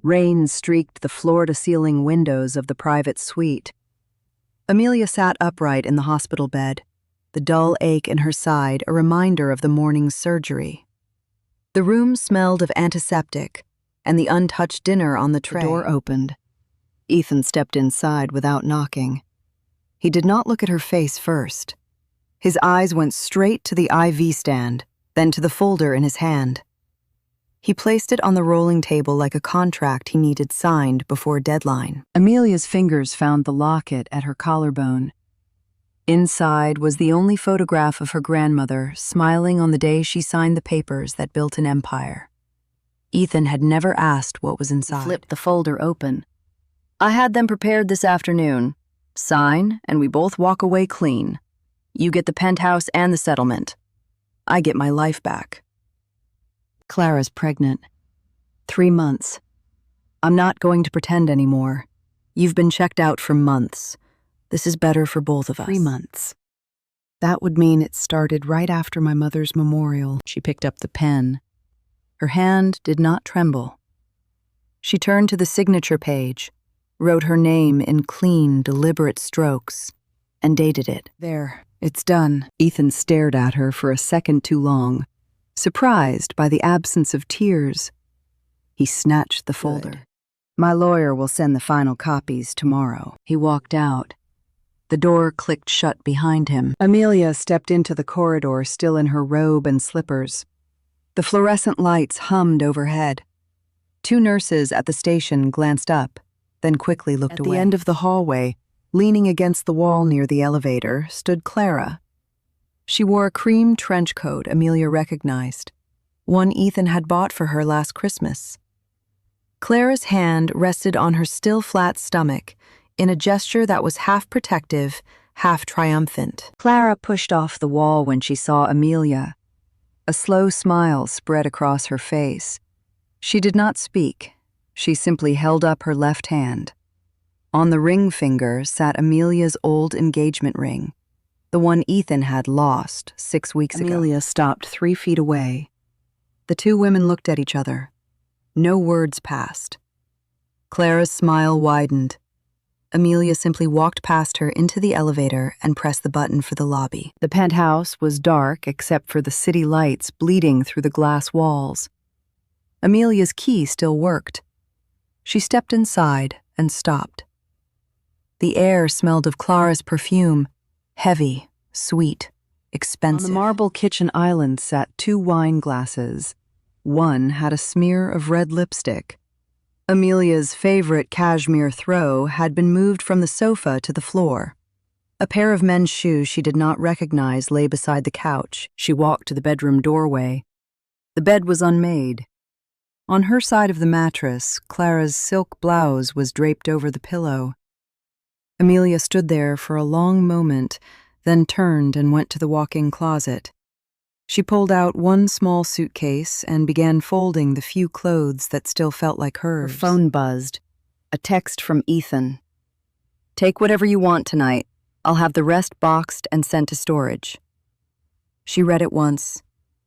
Rain streaked the floor-to-ceiling windows of the private suite. Amelia sat upright in the hospital bed, the dull ache in her side a reminder of the morning's surgery. The room smelled of antiseptic and the untouched dinner on the tray. The door opened. Ethan stepped inside without knocking. He did not look at her face first. His eyes went straight to the IV stand, then to the folder in his hand. He placed it on the rolling table like a contract he needed signed before deadline. Amelia's fingers found the locket at her collarbone. Inside was the only photograph of her grandmother smiling on the day she signed the papers that built an empire. Ethan had never asked what was inside. He flipped the folder open. "I had them prepared this afternoon. Sign, and we both walk away clean. You get the penthouse and the settlement. I get my life back." Clara's pregnant. 3 months. "I'm not going to pretend anymore. You've been checked out for months. This is better for both of us." 3 months. That would mean it started right after my mother's memorial. She picked up the pen. Her hand did not tremble. She turned to the signature page, wrote her name in clean, deliberate strokes, and dated it. "There, it's done." Ethan stared at her for a second too long, surprised by the absence of tears. He snatched the folder. "Good. My lawyer will send the final copies tomorrow." He walked out. The door clicked shut behind him. Amelia stepped into the corridor, still in her robe and slippers. The fluorescent lights hummed overhead. 2 nurses at the station glanced up, then quickly looked away. At the end of the hallway, leaning against the wall near the elevator, stood Clara. She wore a cream trench coat Amelia recognized, one Ethan had bought for her last Christmas. Clara's hand rested on her still flat stomach in a gesture that was half protective, half triumphant. Clara pushed off the wall when she saw Amelia. A slow smile spread across her face. She did not speak. She simply held up her left hand. On the ring finger sat Amelia's old engagement ring, the one Ethan had lost 6 weeks ago. Amelia stopped 3 feet away. The 2 women looked at each other. No words passed. Clara's smile widened. Amelia simply walked past her into the elevator and pressed the button for the lobby. The penthouse was dark except for the city lights bleeding through the glass walls. Amelia's key still worked. She stepped inside and stopped. The air smelled of Clara's perfume, heavy, sweet, expensive. On the marble kitchen island sat 2 wine glasses. One had a smear of red lipstick. Amelia's favorite cashmere throw had been moved from the sofa to the floor. A pair of men's shoes she did not recognize lay beside the couch. She walked to the bedroom doorway. The bed was unmade. On her side of the mattress, Clara's silk blouse was draped over the pillow. Amelia stood there for a long moment, then turned and went to the walk-in closet. She pulled out one small suitcase and began folding the few clothes that still felt like hers. Her phone buzzed. A text from Ethan. "Take whatever you want tonight. I'll have the rest boxed and sent to storage." She read it once,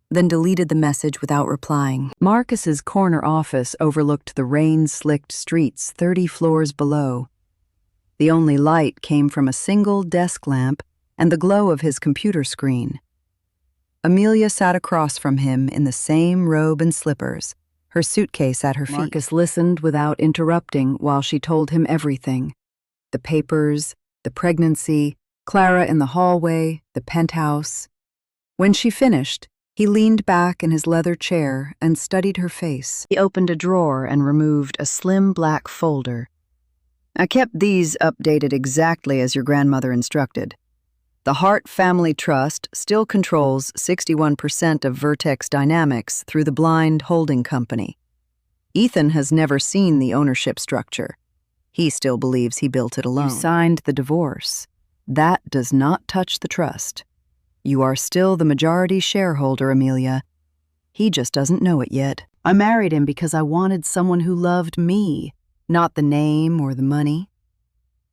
then deleted the message without replying. Marcus's corner office overlooked the rain-slicked streets 30 floors below. The only light came from a single desk lamp and the glow of his computer screen. Amelia sat across from him in the same robe and slippers, her suitcase at her feet. Marcus listened without interrupting while she told him everything. The papers, the pregnancy, Clara in the hallway, the penthouse. When she finished, he leaned back in his leather chair and studied her face. He opened a drawer and removed a slim black folder. "I kept these updated exactly as your grandmother instructed. The Hart Family Trust still controls 61% of Vertex Dynamics through the blind holding company. Ethan has never seen the ownership structure. He still believes he built it alone. You signed the divorce. That does not touch the trust. You are still the majority shareholder, Amelia. He just doesn't know it yet. I married him because I wanted someone who loved me, not the name or the money.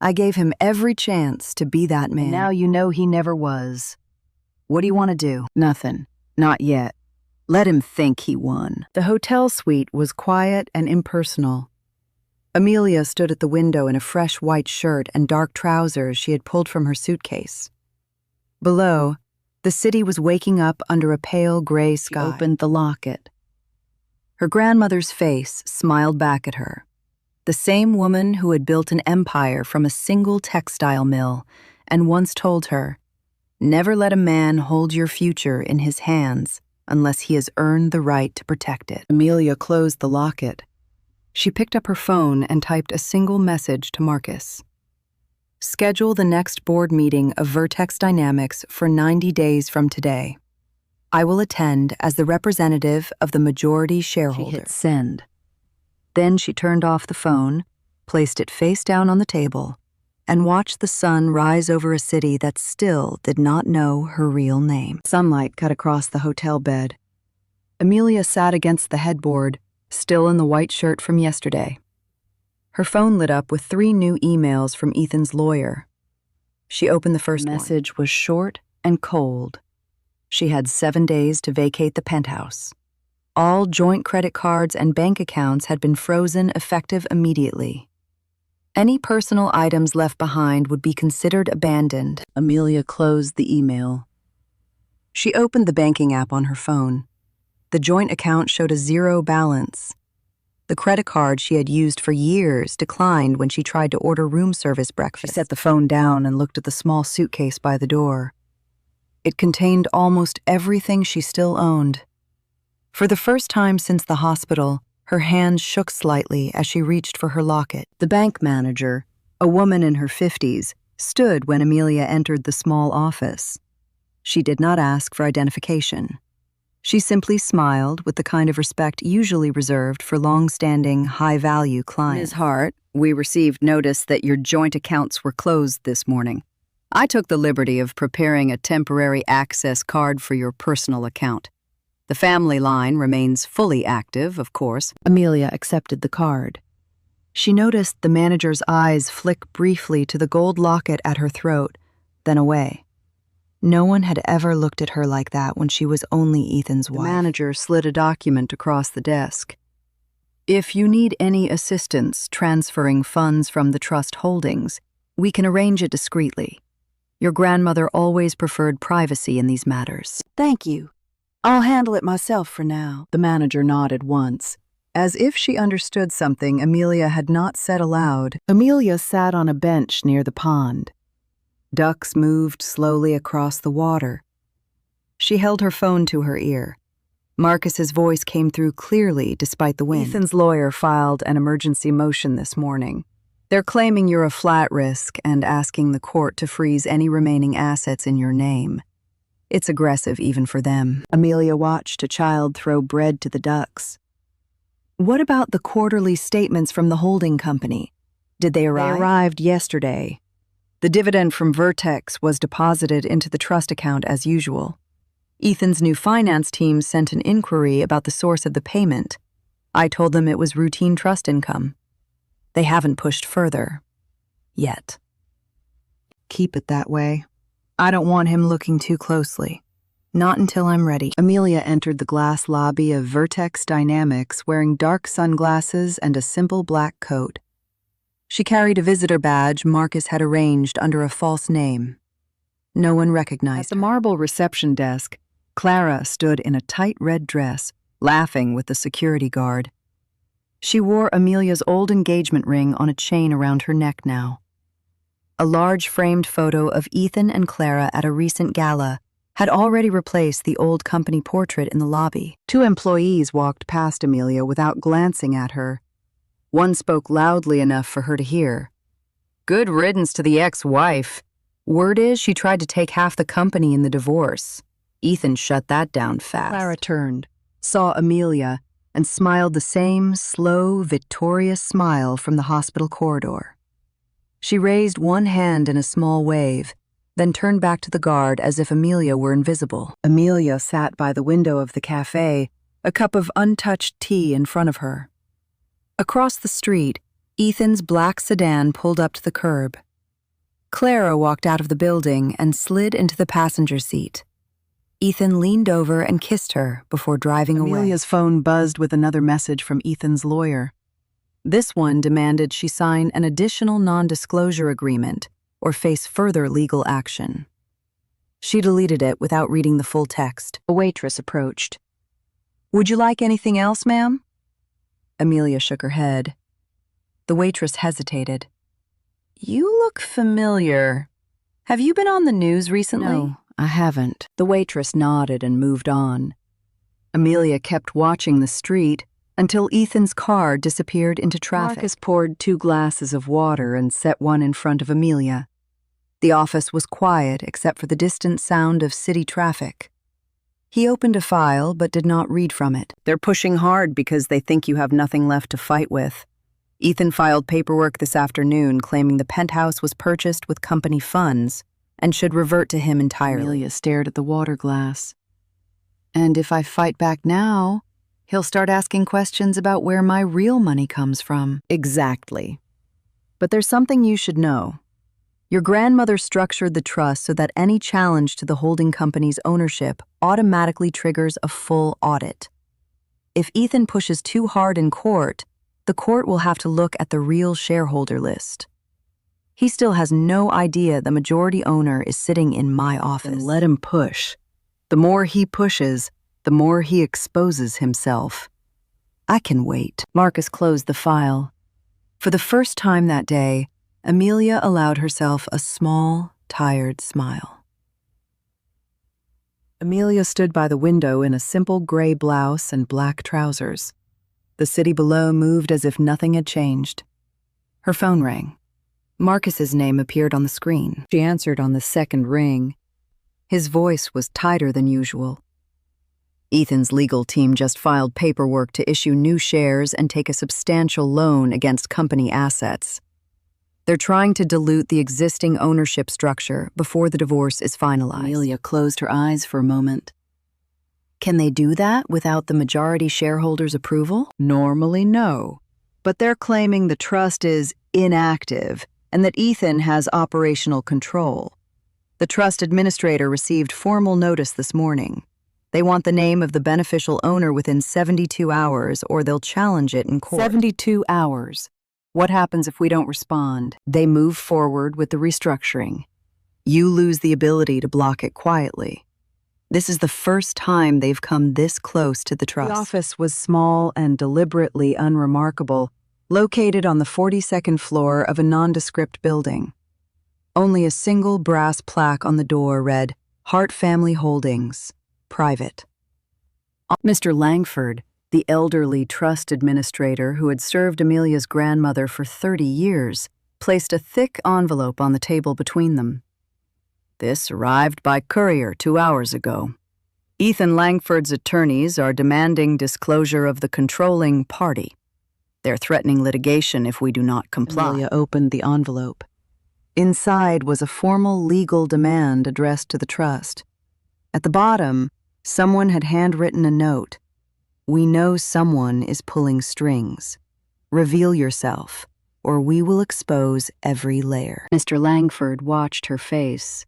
I gave him every chance to be that man. And now you know he never was. What do you want to do?" "Nothing. Not yet. Let him think he won." The hotel suite was quiet and impersonal. Amelia stood at the window in a fresh white shirt and dark trousers she had pulled from her suitcase. Below, the city was waking up under a pale gray sky. She opened the locket. Her grandmother's face smiled back at her. The same woman who had built an empire from a single textile mill and once told her, "Never let a man hold your future in his hands unless he has earned the right to protect it." Amelia closed the locket. She picked up her phone and typed a single message to Marcus. "Schedule the next board meeting of Vertex Dynamics for 90 days from today. I will attend as the representative of the majority shareholder." She hit send. Then she turned off the phone, placed it face down on the table, and watched the sun rise over a city that still did not know her real name. Sunlight cut across the hotel bed. Amelia sat against the headboard, still in the white shirt from yesterday. Her phone lit up with 3 new emails from Ethan's lawyer. She opened the first one. The message was short and cold. She had 7 days to vacate the penthouse. All joint credit cards and bank accounts had been frozen effective immediately. Any personal items left behind would be considered abandoned. Amelia closed the email. She opened the banking app on her phone. The joint account showed a 0 balance. The credit card she had used for years declined when she tried to order room service breakfast. She set the phone down and looked at the small suitcase by the door. It contained almost everything she still owned. For the first time since the hospital, her hands shook slightly as she reached for her locket. The bank manager, a woman in her 50s, stood when Amelia entered the small office. She did not ask for identification. She simply smiled with the kind of respect usually reserved for long-standing, high-value clients. "Ms. Hart, we received notice that your joint accounts were closed this morning. I took the liberty of preparing a temporary access card for your personal account. The family line remains fully active, of course." Amelia accepted the card. She noticed the manager's eyes flick briefly to the gold locket at her throat, then away. No one had ever looked at her like that when she was only Ethan's wife. The manager slid a document across the desk. "If you need any assistance transferring funds from the trust holdings, we can arrange it discreetly. Your grandmother always preferred privacy in these matters." "Thank you. I'll handle it myself for now." The manager nodded once, as if she understood something Amelia had not said aloud. Amelia sat on a bench near the pond. Ducks moved slowly across the water. She held her phone to her ear. Marcus's voice came through clearly despite the wind. "Ethan's lawyer filed an emergency motion this morning. They're claiming you're a flat risk and asking the court to freeze any remaining assets in your name. It's aggressive even for them." Amelia watched a child throw bread to the ducks. "What about the quarterly statements from the holding company? Did they arrive?" "They arrived yesterday. The dividend from Vertex was deposited into the trust account as usual. Ethan's new finance team sent an inquiry about the source of the payment. I told them it was routine trust income. They haven't pushed further. Yet." "Keep it that way. I don't want him looking too closely. Not until I'm ready." Amelia entered the glass lobby of Vertex Dynamics wearing dark sunglasses and a simple black coat. She carried a visitor badge Marcus had arranged under a false name. No one recognized her. At the marble reception desk, Clara stood in a tight red dress, laughing with the security guard. She wore Amelia's old engagement ring on a chain around her neck now. A large framed photo of Ethan and Clara at a recent gala had already replaced the old company portrait in the lobby. 2 employees walked past Amelia without glancing at her. One spoke loudly enough for her to hear. "Good riddance to the ex-wife. Word is she tried to take half the company in the divorce. Ethan shut that down fast." Clara turned, saw Amelia, and smiled the same slow, victorious smile from the hospital corridor. She raised one hand in a small wave, then turned back to the guard as if Amelia were invisible. Amelia sat by the window of the cafe, a cup of untouched tea in front of her. Across the street, Ethan's black sedan pulled up to the curb. Clara walked out of the building and slid into the passenger seat. Ethan leaned over and kissed her before driving away. Amelia's phone buzzed with another message from Ethan's lawyer. This one demanded she sign an additional non-disclosure agreement or face further legal action. She deleted it without reading the full text. A waitress approached. "Would you like anything else, ma'am?" Amelia shook her head. The waitress hesitated. "You look familiar. Have you been on the news recently?" "No, I haven't." The waitress nodded and moved on. Amelia kept watching the street until Ethan's car disappeared into traffic. Marcus poured 2 glasses of water and set one in front of Amelia. The office was quiet except for the distant sound of city traffic. He opened a file but did not read from it. "They're pushing hard because they think you have nothing left to fight with. Ethan filed paperwork this afternoon claiming the penthouse was purchased with company funds and should revert to him entirely." Amelia stared at the water glass. "And if I fight back now, he'll start asking questions about where my real money comes from." "Exactly. But there's something you should know. Your grandmother structured the trust so that any challenge to the holding company's ownership automatically triggers a full audit. If Ethan pushes too hard in court, the court will have to look at the real shareholder list. He still has no idea the majority owner is sitting in my office." "Then let him push. The more he pushes, the more he exposes himself. I can wait." Marcus closed the file. For the first time that day, Amelia allowed herself a small, tired smile. Amelia stood by the window in a simple gray blouse and black trousers. The city below moved as if nothing had changed. Her phone rang. Marcus's name appeared on the screen. She answered on the second ring. His voice was tighter than usual. "Ethan's legal team just filed paperwork to issue new shares and take a substantial loan against company assets. They're trying to dilute the existing ownership structure before the divorce is finalized." Amelia closed her eyes for a moment. "Can they do that without the majority shareholders' approval?" "Normally, no. But they're claiming the trust is inactive and that Ethan has operational control. The trust administrator received formal notice this morning. They want the name of the beneficial owner within 72 hours or they'll challenge it in court." 72 hours. What happens if we don't respond? They move forward with the restructuring. You lose the ability to block it quietly. This is the first time they've come this close to the trust. The office was small and deliberately unremarkable, located on the 42nd floor of a nondescript building. Only a single brass plaque on the door read, "Hart Family Holdings, Private." Mr. Langford, the elderly trust administrator who had served Amelia's grandmother for 30 years, placed a thick envelope on the table between them. "This arrived by courier 2 hours ago. Ethan Langford's attorneys are demanding disclosure of the controlling party. They're threatening litigation if we do not comply." Amelia opened the envelope. Inside was a formal legal demand addressed to the trust. At the bottom, someone had handwritten a note. "We know someone is pulling strings. Reveal yourself, or we will expose every layer." Mr. Langford watched her face.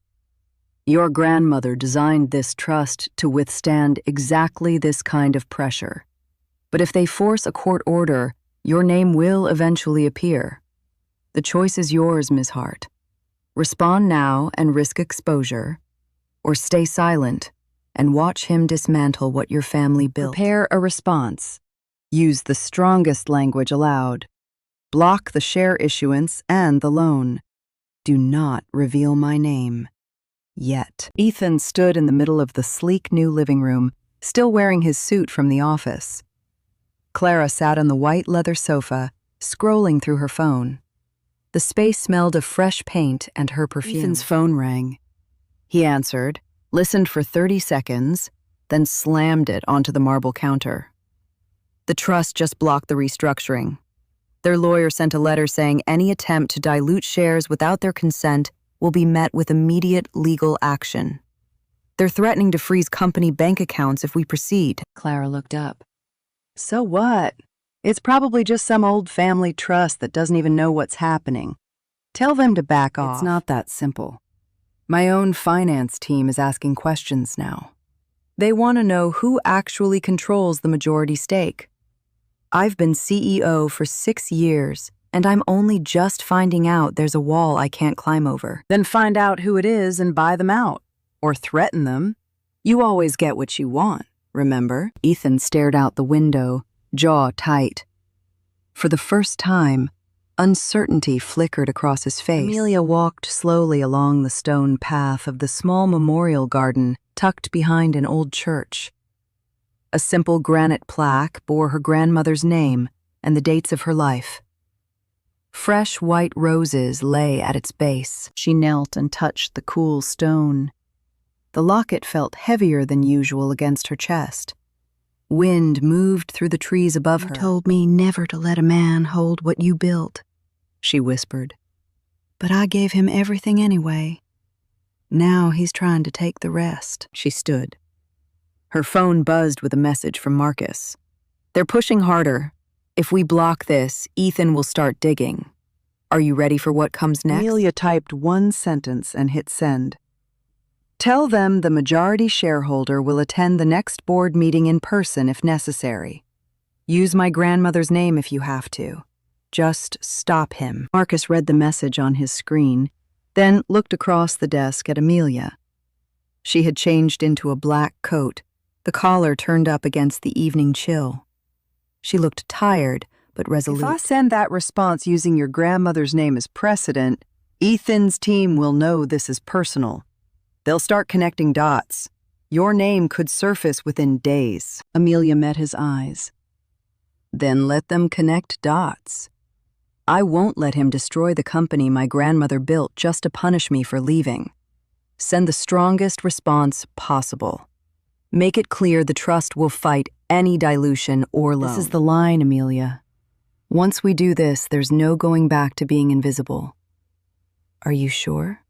"Your grandmother designed this trust to withstand exactly this kind of pressure. But if they force a court order, your name will eventually appear. The choice is yours, Ms. Hart. Respond now and risk exposure, or stay silent and watch him dismantle what your family built. Prepare a response. Use the strongest language allowed. Block the share issuance and the loan. Do not reveal my name. Yet." Ethan stood in the middle of the sleek new living room, still wearing his suit from the office. Clara sat on the white leather sofa, scrolling through her phone. The space smelled of fresh paint and her perfume. Ethan's phone rang. He answered, listened for 30 seconds, then slammed it onto the marble counter. The trust just blocked the restructuring. Their lawyer sent a letter saying any attempt to dilute shares without their consent will be met with immediate legal action. They're threatening to freeze company bank accounts if we proceed. Clara looked up. "So what? It's probably just some old family trust that doesn't even know what's happening. Tell them to back off." "It's not that simple. My own finance team is asking questions now. They want to know who actually controls the majority stake. I've been CEO for 6 years, and I'm only just finding out there's a wall I can't climb over. Then find out who it is and buy them out. Or threaten them. You always get what you want, remember? Ethan stared out the window, jaw tight. For the first time, uncertainty flickered across his face. Amelia walked slowly along the stone path of the small memorial garden tucked behind an old church. A simple granite plaque bore her grandmother's name and the dates of her life. Fresh white roses lay at its base. She knelt and touched the cool stone. The locket felt heavier than usual against her chest. Wind moved through the trees above her. "You told me never to let a man hold what you built," she whispered. "But I gave him everything anyway. Now he's trying to take the rest." She stood. Her phone buzzed with a message from Marcus. "They're pushing harder. If we block this, Ethan will start digging. Are you ready for what comes next?" Amelia typed one sentence and hit send. "Tell them the majority shareholder will attend the next board meeting in person if necessary. Use my grandmother's name if you have to. Just stop him." Marcus read the message on his screen, then looked across the desk at Amelia. She had changed into a black coat, the collar turned up against the evening chill. She looked tired, but resolute. "If I send that response using your grandmother's name as precedent, Ethan's team will know this is personal. They'll start connecting dots. Your name could surface within days." Amelia met his eyes. "Then let them connect dots. I won't let him destroy the company my grandmother built just to punish me for leaving. Send the strongest response possible. Make it clear the trust will fight any dilution or loan." "This is the line, Amelia. Once we do this, there's no going back to being invisible." "Are you sure?"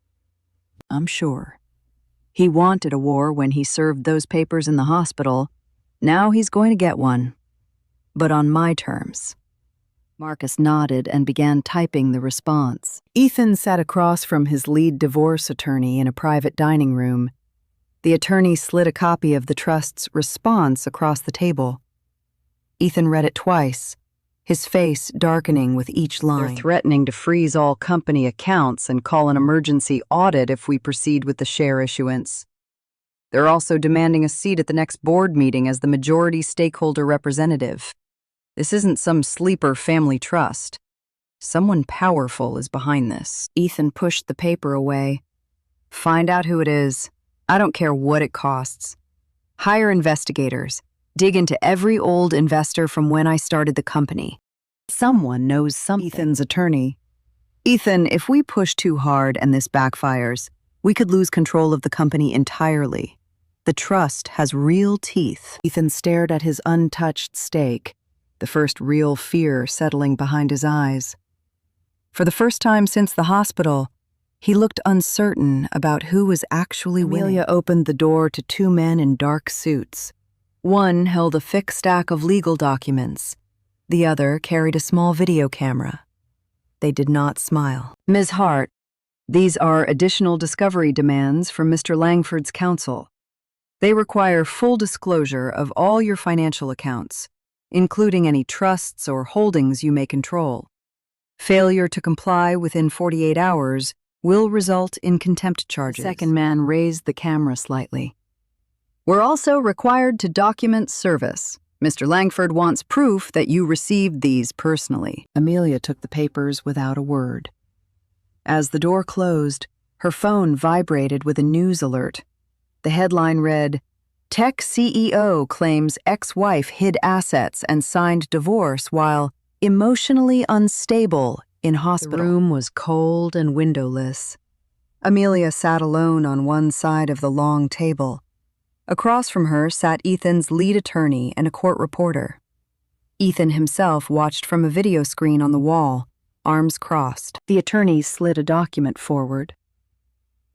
"I'm sure. He wanted a war when he served those papers in the hospital. Now he's going to get one. But on my terms." Marcus nodded and began typing the response. Ethan sat across from his lead divorce attorney in a private dining room. The attorney slid a copy of the trust's response across the table. Ethan read it twice, his face darkening with each line. "They're threatening to freeze all company accounts and call an emergency audit if we proceed with the share issuance. They're also demanding a seat at the next board meeting as the majority stakeholder representative. This isn't some sleeper family trust. Someone powerful is behind this." Ethan pushed the paper away. "Find out who it is. I don't care what it costs. Hire investigators. Dig into every old investor from when I started the company. Someone knows something." Ethan's attorney. "Ethan, if we push too hard and this backfires, we could lose control of the company entirely. The trust has real teeth." Ethan stared at his untouched steak, the first real fear settling behind his eyes. For the first time since the hospital, he looked uncertain about who was actually winning. Amelia opened the door to two men in dark suits. One held a thick stack of legal documents. The other carried a small video camera. They did not smile. "Ms. Hart, these are additional discovery demands from Mr. Langford's counsel. They require full disclosure of all your financial accounts, including any trusts or holdings you may control. Failure to comply within 48 hours will result in contempt charges." The second man raised the camera slightly. "We're also required to document service. Mr. Langford wants proof that you received these personally." Amelia took the papers without a word. As the door closed, her phone vibrated with a news alert. The headline read, "Tech CEO claims ex-wife hid assets and signed divorce while emotionally unstable in hospital." The room was cold and windowless. Amelia sat alone on one side of the long table. Across from her sat Ethan's lead attorney and a court reporter. Ethan himself watched from a video screen on the wall, arms crossed. The attorney slid a document forward.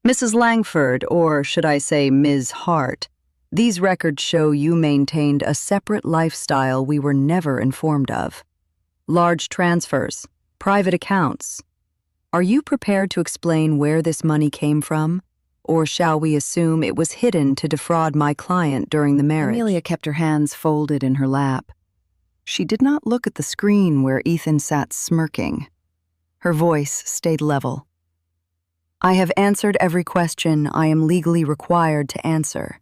"Mrs. Langford, or should I say Ms. Hart, these records show you maintained a separate lifestyle we were never informed of. Large transfers, private accounts. Are you prepared to explain where this money came from? Or shall we assume it was hidden to defraud my client during the marriage?" Amelia kept her hands folded in her lap. She did not look at the screen where Ethan sat smirking. Her voice stayed level. "I have answered every question I am legally required to answer.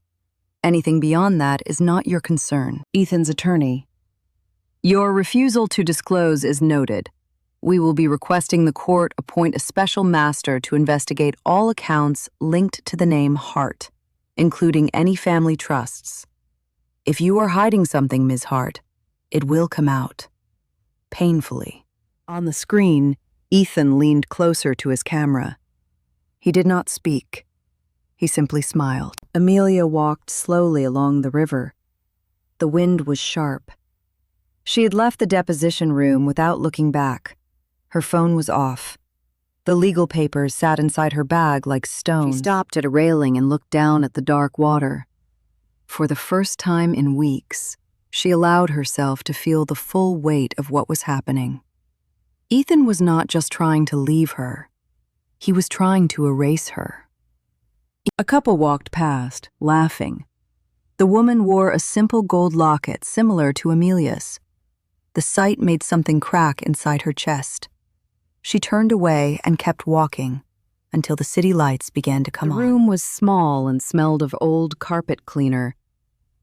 Anything beyond that is not your concern." Ethan's attorney: "Your refusal to disclose is noted. We will be requesting the court appoint a special master to investigate all accounts linked to the name Hart, including any family trusts. If you are hiding something, Ms. Hart, it will come out. Painfully." On the screen, Ethan leaned closer to his camera. He did not speak. He simply smiled. Amelia walked slowly along the river. The wind was sharp. She had left the deposition room without looking back. Her phone was off. The legal papers sat inside her bag like stones. She stopped at a railing and looked down at the dark water. For the first time in weeks, she allowed herself to feel the full weight of what was happening. Ethan was not just trying to leave her. He was trying to erase her. A couple walked past, laughing. The woman wore a simple gold locket similar to Amelia's. The sight made something crack inside her chest. She turned away and kept walking until the city lights began to come on. The room was small and smelled of old carpet cleaner.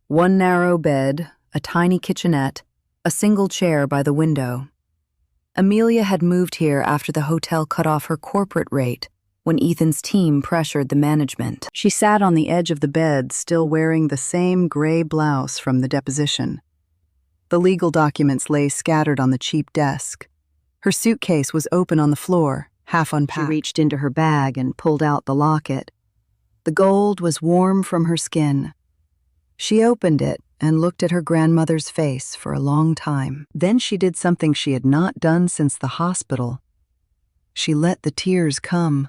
One narrow bed, a tiny kitchenette, a single chair by the window. Amelia had moved here after the hotel cut off her corporate rate when Ethan's team pressured the management. She sat on the edge of the bed, still wearing the same gray blouse from the deposition. The legal documents lay scattered on the cheap desk. Her suitcase was open on the floor, half unpacked. She reached into her bag and pulled out the locket. The gold was warm from her skin. She opened it and looked at her grandmother's face for a long time. Then she did something she had not done since the hospital. She let the tears come.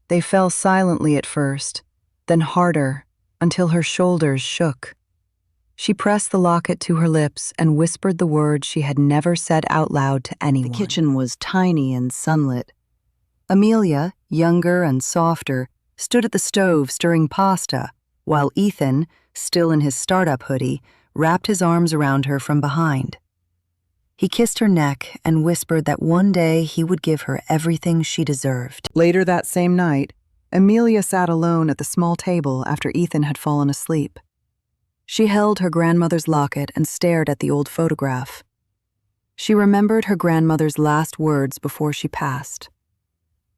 They fell silently at first, then harder, until her shoulders shook. She pressed the locket to her lips and whispered the words she had never said out loud to anyone. The kitchen was tiny and sunlit. Amelia, younger and softer, stood at the stove stirring pasta, while Ethan, still in his startup hoodie, wrapped his arms around her from behind. He kissed her neck and whispered that one day he would give her everything she deserved. Later that same night, Amelia sat alone at the small table after Ethan had fallen asleep. She held her grandmother's locket and stared at the old photograph. She remembered her grandmother's last words before she passed.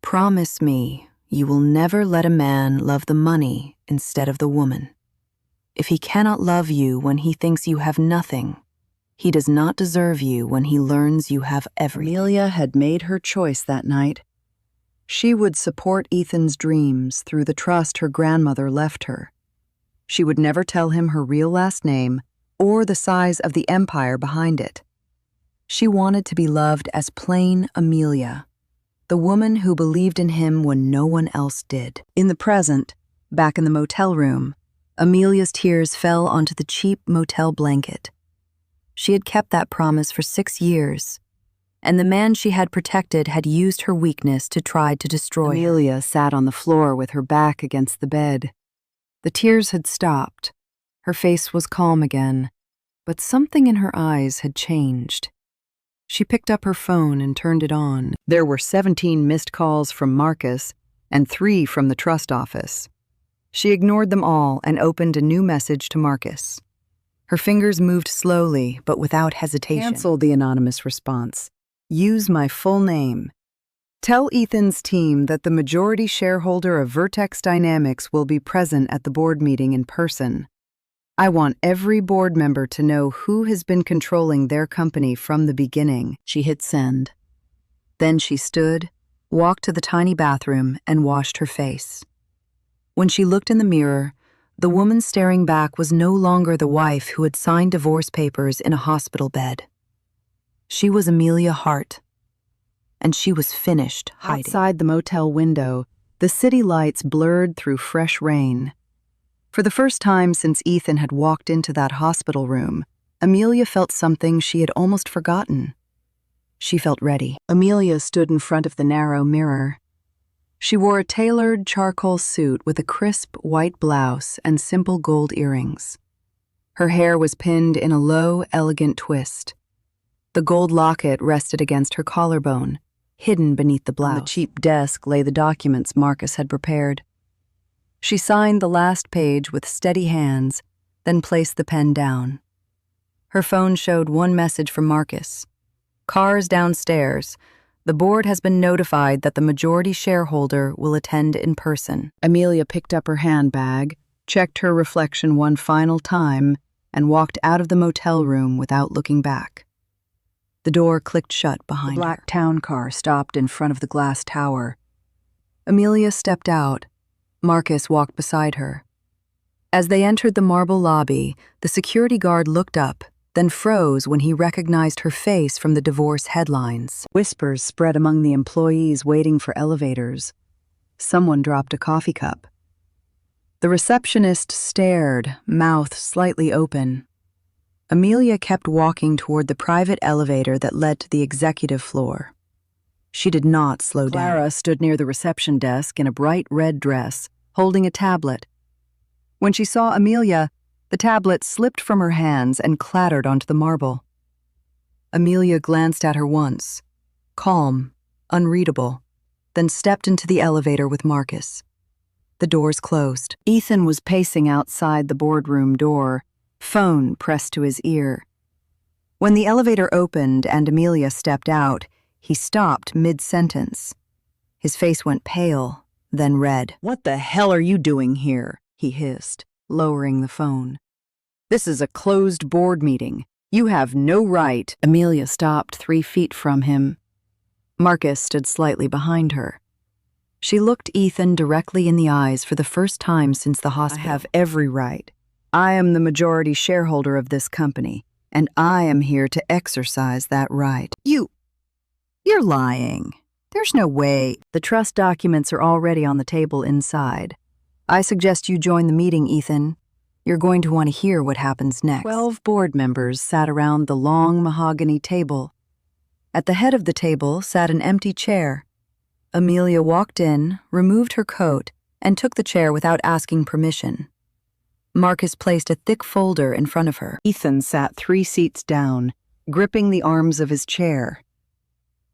"Promise me you will never let a man love the money instead of the woman. If he cannot love you when he thinks you have nothing, he does not deserve you when he learns you have everything." Amelia had made her choice that night. She would support Ethan's dreams through the trust her grandmother left her. She would never tell him her real last name or the size of the empire behind it. She wanted to be loved as plain Amelia, the woman who believed in him when no one else did. In the present, back in the motel room, Amelia's tears fell onto the cheap motel blanket. She had kept that promise for 6 years, and the man she had protected had used her weakness to try to destroy her. Amelia sat on the floor with her back against the bed. The tears had stopped. Her face was calm again, but something in her eyes had changed. She picked up her phone and turned it on. There were 17 missed calls from Marcus and 3 from the trust office. She ignored them all and opened a new message to Marcus. Her fingers moved slowly, but without hesitation. Cancel the anonymous response. Use my full name. Tell Ethan's team that the majority shareholder of Vertex Dynamics will be present at the board meeting in person. I want every board member to know who has been controlling their company from the beginning. She hit send. Then she stood, walked to the tiny bathroom, and washed her face. When she looked in the mirror, the woman staring back was no longer the wife who had signed divorce papers in a hospital bed. She was Amelia Hart, and she was finished hiding. Outside the motel window, the city lights blurred through fresh rain. For the first time since Ethan had walked into that hospital room, Amelia felt something she had almost forgotten. She felt ready. Amelia stood in front of the narrow mirror. She wore a tailored charcoal suit with a crisp white blouse and simple gold earrings. Her hair was pinned in a low, elegant twist. The gold locket rested against her collarbone, hidden beneath the blouse. On the cheap desk lay the documents Marcus had prepared. She signed the last page with steady hands, then placed the pen down. Her phone showed one message from Marcus. "Cars downstairs. The board has been notified that the majority shareholder will attend in person." Amelia picked up her handbag, checked her reflection one final time, and walked out of the motel room without looking back. The door clicked shut behind her. The black town car stopped in front of the glass tower. Amelia stepped out. Marcus walked beside her. As they entered the marble lobby, the security guard looked up, then froze when he recognized her face from the divorce headlines. Whispers spread among the employees waiting for elevators. Someone dropped a coffee cup. The receptionist stared, mouth slightly open. Amelia kept walking toward the private elevator that led to the executive floor. She did not slow down. Clara stood near the reception desk in a bright red dress, holding a tablet. When she saw Amelia, the tablet slipped from her hands and clattered onto the marble. Amelia glanced at her once, calm, unreadable, then stepped into the elevator with Marcus. The doors closed. Ethan was pacing outside the boardroom door, phone pressed to his ear. When the elevator opened and Amelia stepped out, he stopped mid-sentence. His face went pale, then red. "What the hell are you doing here?" he hissed, lowering the phone. "This is a closed board meeting. You have no right." Amelia stopped 3 feet from him. Marcus stood slightly behind her. She looked Ethan directly in the eyes for the first time since the hospital. "I have every right. I am the majority shareholder of this company, and I am here to exercise that right." You're lying. There's no way. The trust documents are already on the table inside. I suggest you join the meeting, Ethan. You're going to want to hear what happens next. 12 board members sat around the long mahogany table. At the head of the table sat an empty chair. Amelia walked in, removed her coat, and took the chair without asking permission. Marcus placed a thick folder in front of her. Ethan sat 3 seats down, gripping the arms of his chair.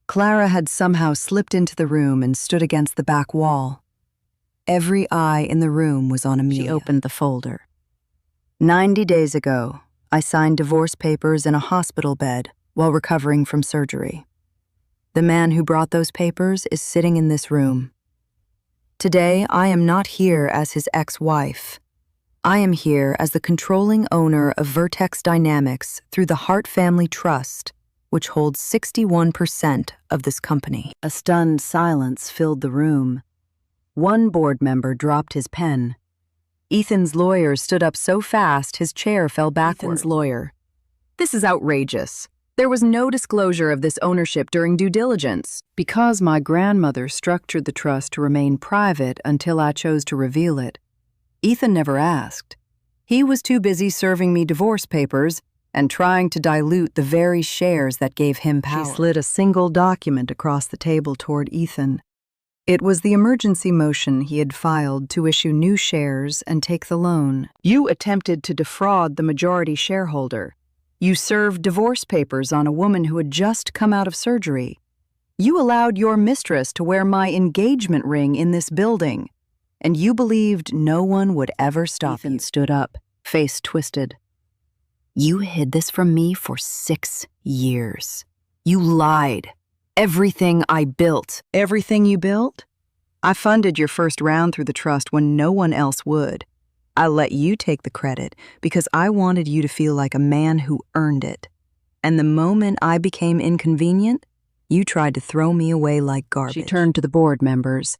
Clara had somehow slipped into the room and stood against the back wall. Every eye in the room was on Amelia. She opened the folder. 90 days ago, I signed divorce papers in a hospital bed while recovering from surgery. The man who brought those papers is sitting in this room. Today, I am not here as his ex-wife. I am here as the controlling owner of Vertex Dynamics through the Hart Family Trust, which holds 61% of this company. A stunned silence filled the room. One board member dropped his pen. Ethan's lawyer stood up so fast his chair fell backward. Ethan's lawyer. "This is outrageous. There was no disclosure of this ownership during due diligence." "Because my grandmother structured the trust to remain private until I chose to reveal it. Ethan never asked. He was too busy serving me divorce papers and trying to dilute the very shares that gave him power." She slid a single document across the table toward Ethan. It was the emergency motion he had filed to issue new shares and take the loan. "You attempted to defraud the majority shareholder. You served divorce papers on a woman who had just come out of surgery. You allowed your mistress to wear my engagement ring in this building, and you believed no one would ever stop you." Ethan stood up, face twisted. "You hid this from me for 6 years. You lied. Everything I built." "Everything you built? I funded your first round through the trust when no one else would. I let you take the credit because I wanted you to feel like a man who earned it. And the moment I became inconvenient, you tried to throw me away like garbage." She turned to the board members.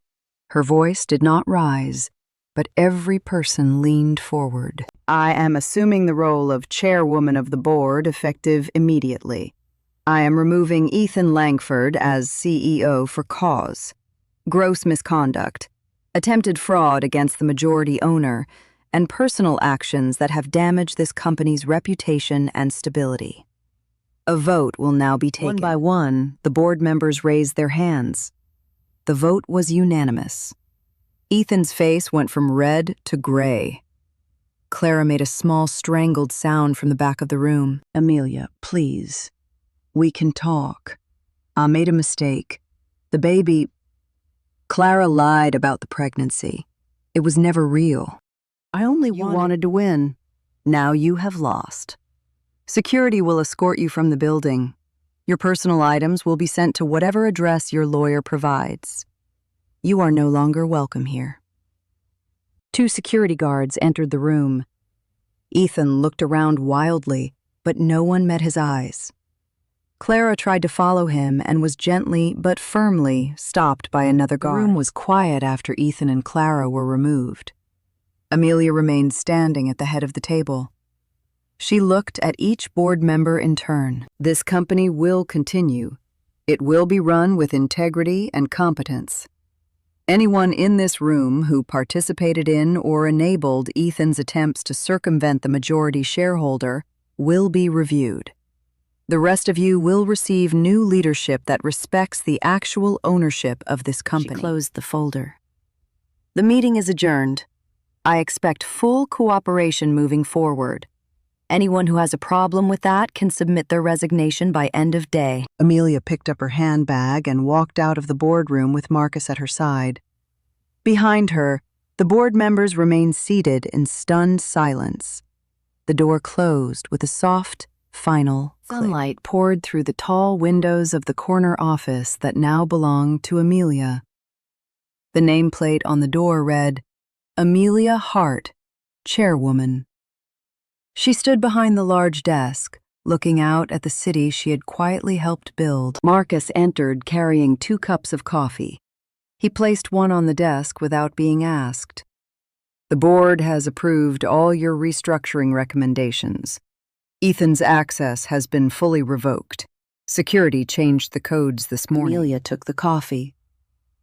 Her voice did not rise, but every person leaned forward. "I am assuming the role of chairwoman of the board effective immediately. I am removing Ethan Langford as CEO for cause: gross misconduct, attempted fraud against the majority owner, and personal actions that have damaged this company's reputation and stability." A vote will now be taken. One by one, the board members raised their hands. The vote was unanimous. Ethan's face went from red to gray. Clara made a small strangled sound from the back of the room. "Amelia, please. We can talk. I made a mistake. The baby... Clara lied about the pregnancy. It was never real. I only wanted to win. Now you have lost. Security will escort you from the building. Your personal items will be sent to whatever address your lawyer provides. You are no longer welcome here. 2 security guards entered the room. Ethan looked around wildly, but no one met his eyes. Clara tried to follow him and was gently but firmly stopped by another guard. The room was quiet after Ethan and Clara were removed. Amelia remained standing at the head of the table. She looked at each board member in turn. This company will continue. It will be run with integrity and competence. Anyone in this room who participated in or enabled Ethan's attempts to circumvent the majority shareholder will be reviewed. The rest of you will receive new leadership that respects the actual ownership of this company. She closed the folder. The meeting is adjourned. I expect full cooperation moving forward. Anyone who has a problem with that can submit their resignation by end of day. Amelia picked up her handbag and walked out of the boardroom with Marcus at her side. Behind her, the board members remained seated in stunned silence. The door closed with a soft, final click. Sunlight poured through the tall windows of the corner office that now belonged to Amelia. The nameplate on the door read, Amelia Hart, Chairwoman. She stood behind the large desk, looking out at the city she had quietly helped build. Marcus entered carrying 2 cups of coffee. He placed one on the desk without being asked. The board has approved all your restructuring recommendations. Ethan's access has been fully revoked. Security changed the codes this morning. Amelia took the coffee.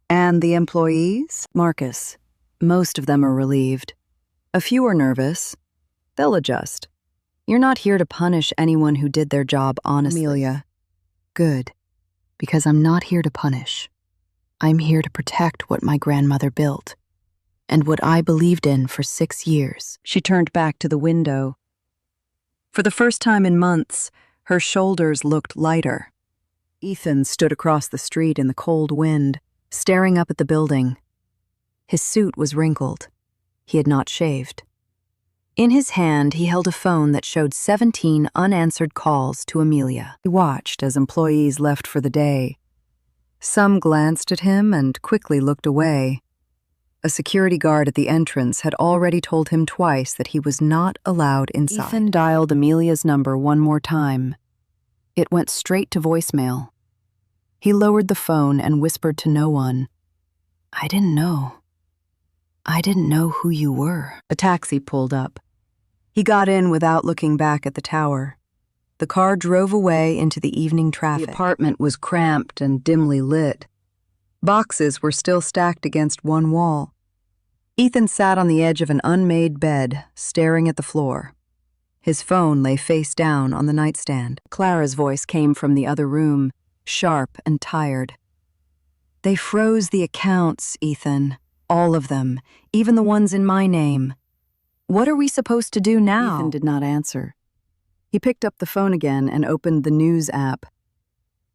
And the employees? Marcus. Most of them are relieved. A few are nervous. They'll adjust. You're not here to punish anyone who did their job honestly. Amelia. Good. Because I'm not here to punish. I'm here to protect what my grandmother built. And what I believed in for 6 years. She turned back to the window. For the first time in months, her shoulders looked lighter. Ethan stood across the street in the cold wind, staring up at the building. His suit was wrinkled. He had not shaved. In his hand, he held a phone that showed 17 unanswered calls to Amelia. He watched as employees left for the day. Some glanced at him and quickly looked away. A security guard at the entrance had already told him twice that he was not allowed inside. Ethan dialed Amelia's number one more time. It went straight to voicemail. He lowered the phone and whispered to no one, I didn't know who you were. A taxi pulled up. He got in without looking back at the tower. The car drove away into the evening traffic. The apartment was cramped and dimly lit. Boxes were still stacked against one wall. Ethan sat on the edge of an unmade bed, staring at the floor. His phone lay face down on the nightstand. Clara's voice came from the other room, sharp and tired. They froze the accounts, Ethan. All of them, even the ones in my name. What are we supposed to do now? Ethan did not answer. He picked up the phone again and opened the news app.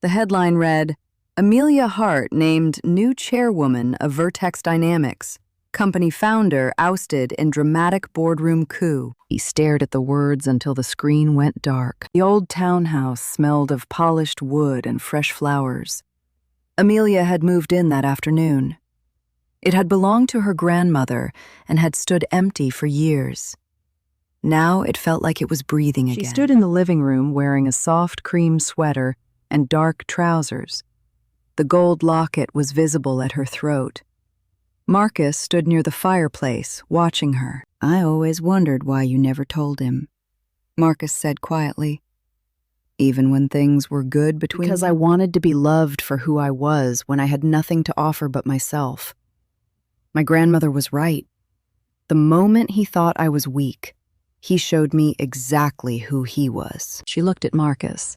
The headline read, Amelia Hart named new chairwoman of Vertex Dynamics. Company founder ousted in dramatic boardroom coup. He stared at the words until the screen went dark. The old townhouse smelled of polished wood and fresh flowers. Amelia had moved in that afternoon. It had belonged to her grandmother and had stood empty for years. Now it felt like it was breathing again. She stood in the living room wearing a soft cream sweater and dark trousers. The gold locket was visible at her throat. Marcus stood near the fireplace, watching her. I always wondered why you never told him, Marcus said quietly. Even when things were good between us? Because I wanted to be loved for who I was when I had nothing to offer but myself. My grandmother was right. The moment he thought I was weak, he showed me exactly who he was. She looked at Marcus.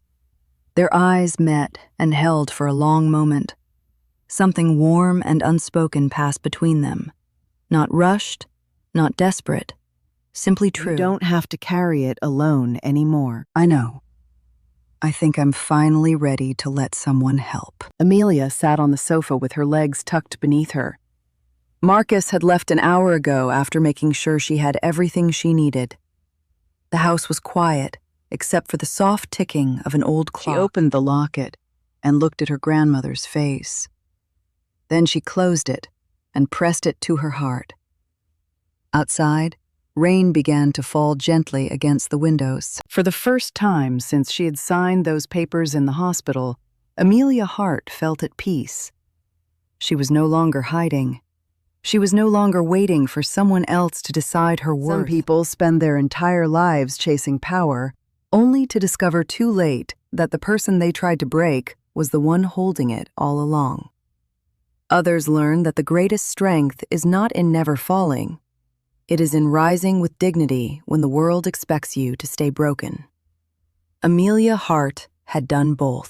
Their eyes met and held for a long moment. Something warm and unspoken passed between them. Not rushed, not desperate, simply true. You don't have to carry it alone anymore. I know. I think I'm finally ready to let someone help. Amelia sat on the sofa with her legs tucked beneath her. Marcus had left an hour ago after making sure she had everything she needed. The house was quiet, except for the soft ticking of an old clock. She opened the locket and looked at her grandmother's face. Then she closed it and pressed it to her heart. Outside, rain began to fall gently against the windows. For the first time since she had signed those papers in the hospital, Amelia Hart felt at peace. She was no longer hiding. She was no longer waiting for someone else to decide her worth. Some people spend their entire lives chasing power, only to discover too late that the person they tried to break was the one holding it all along. Others learn that the greatest strength is not in never falling. It is in rising with dignity when the world expects you to stay broken. Amelia Hart had done both.